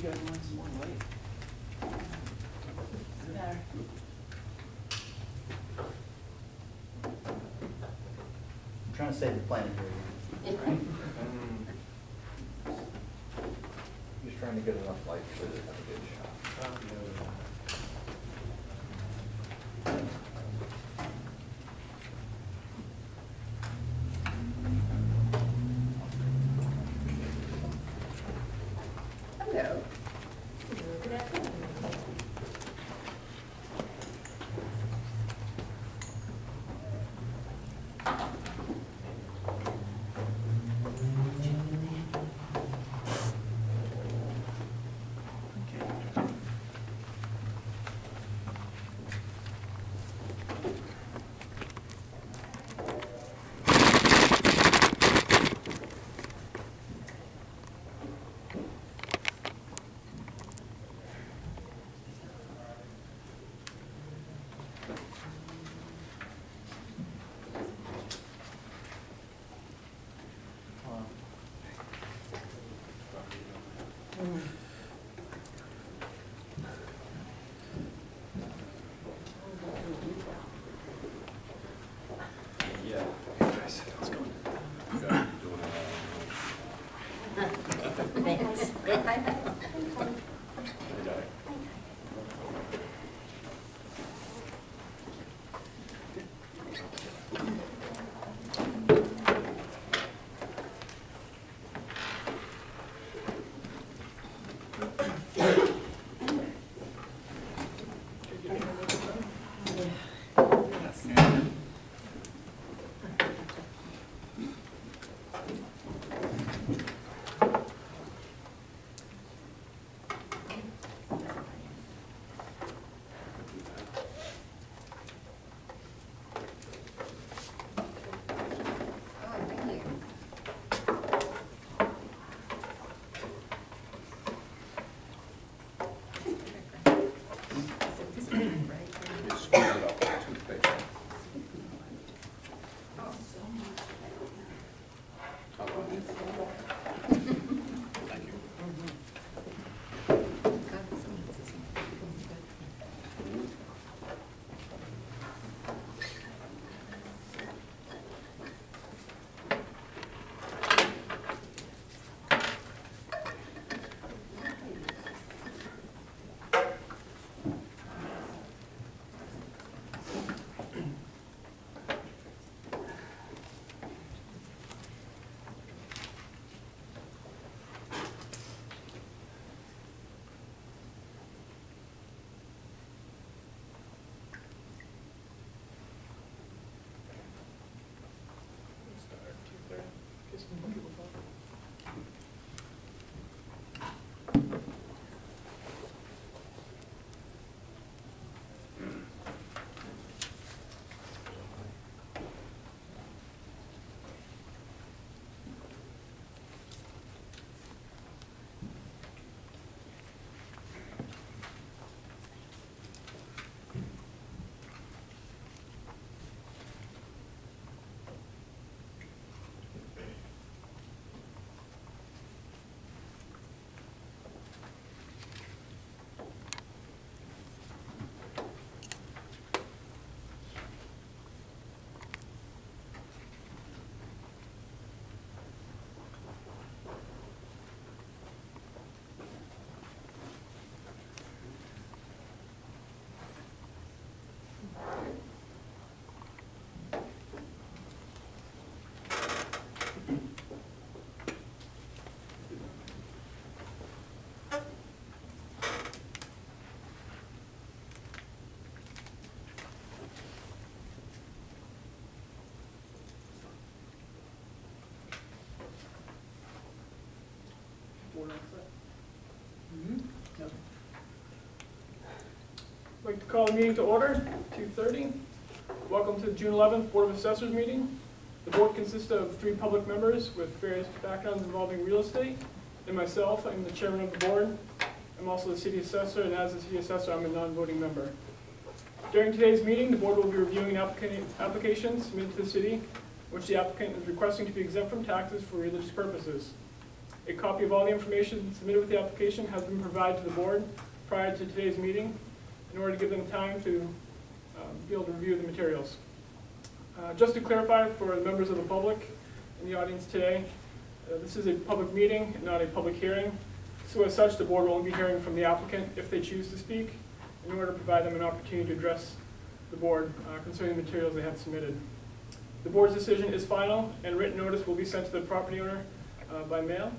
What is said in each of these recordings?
you guys want some more light? Better. I'm trying to save the planet here. Just trying to get enough light so they have a good shot. Hello. Good afternoon. I'd like to call the meeting to order, 2:30. Welcome to the June 11th Board of Assessors meeting. The board consists of 3 public members with various backgrounds involving real estate, and myself. I'm the chairman of the board. I'm also the city assessor, and as the city assessor, I'm a non-voting member. During today's meeting, the board will be reviewing applications submitted to the city, which the applicant is requesting to be exempt from taxes for religious purposes. A copy of all the information submitted with the application has been provided to the board prior to today's meeting in order to give them time to be able to review the materials. Just to clarify for the members of the public in the audience today, this is a public meeting and not a public hearing. So as such, the board will only be hearing from the applicant if they choose to speak in order to provide them an opportunity to address the board concerning the materials they have submitted. The board's decision is final and written notice will be sent to the property owner by mail.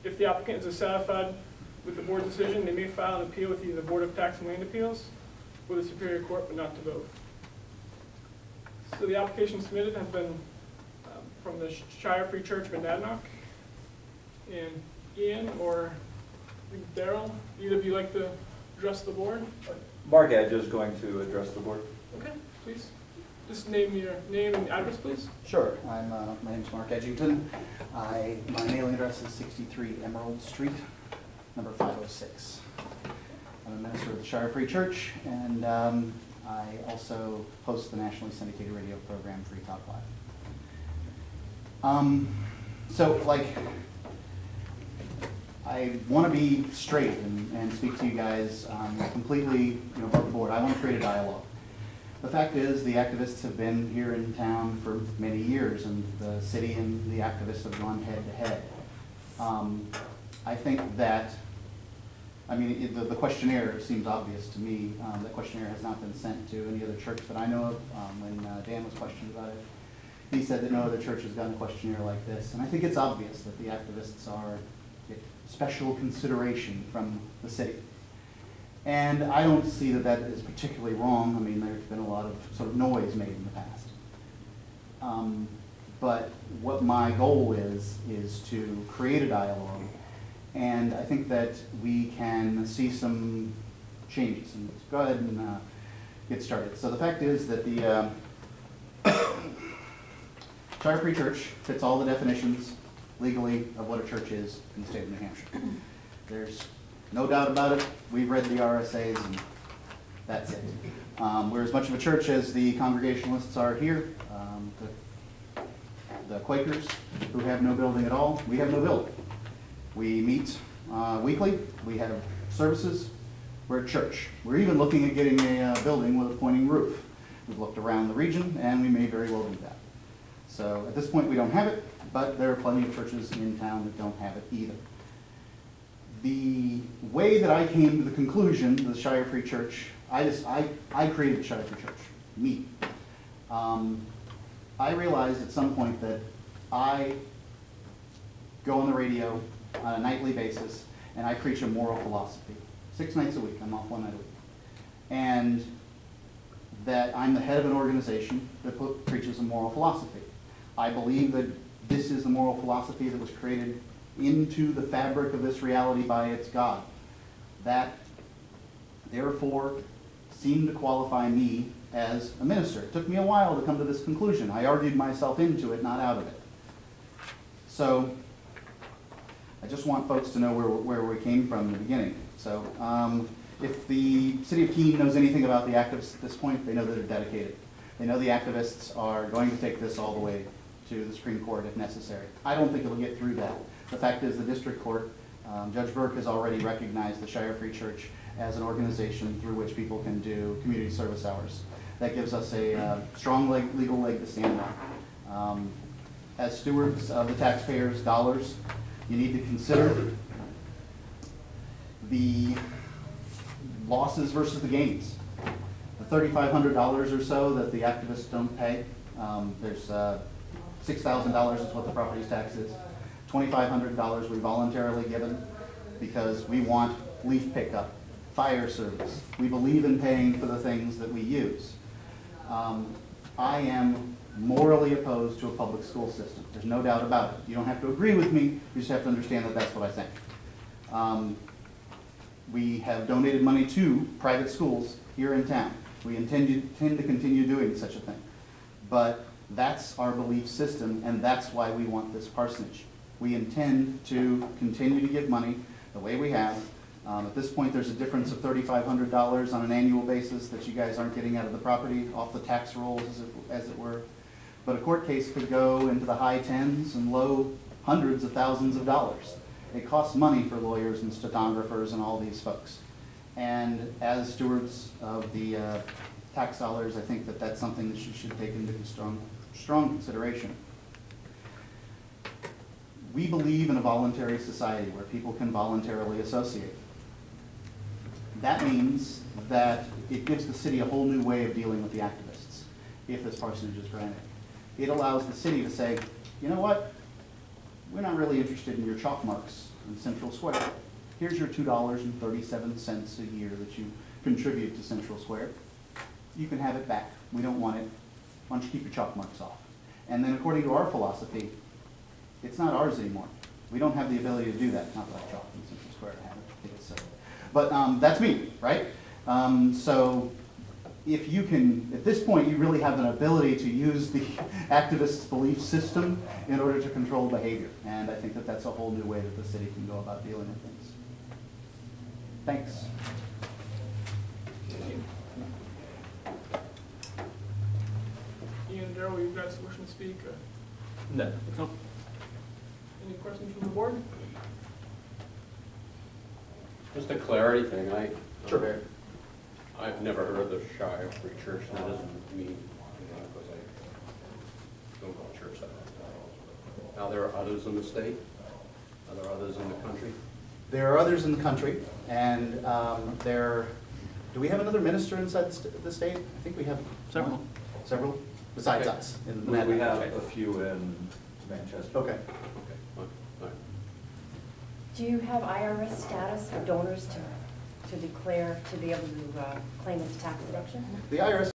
If the applicant is dissatisfied with the board's decision, they may file an appeal with either the Board of Tax and Land Appeals or the Superior Court, but not to both. So the application submitted has been from the Shire Free Church, Monadnock, and Ian or Daryl. Either of you like to address the board? Mark Edge is going to address the board. Okay, please. Just name your name and address, please. Sure. My name's Mark Edgington. My mailing address is 63 Emerald Street, number 506. I'm a minister of the Shire Free Church, and I also host the nationally syndicated radio program Free Talk Live. I want to be straight and speak to you guys completely above the board. I want to create a dialogue. The fact is, the activists have been here in town for many years, and the city and the activists have gone head to head. I think that, the questionnaire seems obvious to me. The questionnaire has not been sent to any other church that I know of. When Dan was questioned about it, he said that no other church has gotten a questionnaire like this. And I think it's obvious that the activists get special consideration from the city. And I don't see that that is particularly wrong. There's been a lot of sort of noise made in the past. But what my goal is to create a dialogue. And I think that we can see some changes. And let's go ahead and get started. So the fact is that the Shire Free Church fits all the definitions legally of what a church is in the state of New Hampshire. There's no doubt about it. We've read the RSAs, and that's it. We're as much of a church as the Congregationalists are here. The Quakers, who have no building at all, we have no building. We meet weekly. We have services. We're a church. We're even looking at getting a building with a pointing roof. We've looked around the region, and we may very well do that. So at this point, we don't have it, but there are plenty of churches in town that don't have it either. The way that I came to the conclusion, the Shire Free Church, I created the Shire Free Church, me. I realized at some point that I go on the radio on a nightly basis and I preach a moral philosophy. 6 nights a week, I'm off 1 night a week. And that I'm the head of an organization that preaches a moral philosophy. I believe that this is the moral philosophy that was created into the fabric of this reality by its God. That, therefore, seemed to qualify me as a minister. It took me a while to come to this conclusion. I argued myself into it, not out of it. So, I just want folks to know where we came from in the beginning. So, if the city of Keene knows anything about the activists at this point, they know that they're dedicated. They know the activists are going to take this all the way to the Supreme Court if necessary. I don't think it'll get through that. The fact is the district court, Judge Burke has already recognized the Shire Free Church as an organization through which people can do community service hours. That gives us a strong legal leg to stand on. As stewards of the taxpayers' dollars, you need to consider the losses versus the gains. The $3,500 or so that the activists don't pay, there's $6,000 is what the property tax is. $2,500 we voluntarily given because we want leaf pickup, fire service. We believe in paying for the things that we use. I am morally opposed to a public school system. There's no doubt about it. You don't have to agree with me, you just have to understand that that's what I think. We have donated money to private schools here in town. We intend to continue doing such a thing. But that's our belief system, and that's why we want this parsonage. We intend to continue to give money the way we have. At this point, there's a difference of $3,500 on an annual basis that you guys aren't getting out of the property, off the tax rolls, as it were. But a court case could go into the high tens and low hundreds of thousands of dollars. It costs money for lawyers and stenographers and all these folks. And as stewards of the tax dollars, I think that that's something that you should take into strong consideration. We believe in a voluntary society where people can voluntarily associate. That means that it gives the city a whole new way of dealing with the activists, if this parsonage is granted. It allows the city to say, you know what? We're not really interested in your chalk marks in Central Square. Here's your $2.37 a year that you contribute to Central Square. You can have it back. We don't want it. Why don't you keep your chalk marks off? And then according to our philosophy, it's not ours anymore. We don't have the ability to do that. Not that I chalk in Central Square, I haven't. I think it's silly. But that's me, right? So if you can, at this point, you really have an ability to use the activist's belief system in order to control behavior. And I think that that's a whole new way that the city can go about dealing with things. Thanks. Ian and Daryl, you guys wishing to speak? No. No. Any questions from the board? Just a clarity thing, Sure. I've never heard of the Shire Free Church, and that doesn't mean, because I don't go to church that often. Now, there are others in the state? Are there others in the country? There are others in the country, and do we have another minister inside the state? I think we have Several. one. Several? Besides Okay. us in We Monadnock. have a few in Manchester. Okay. Okay, fine, fine. Do you have IRS status for donors to declare, to be able to claim as tax deduction? The IRS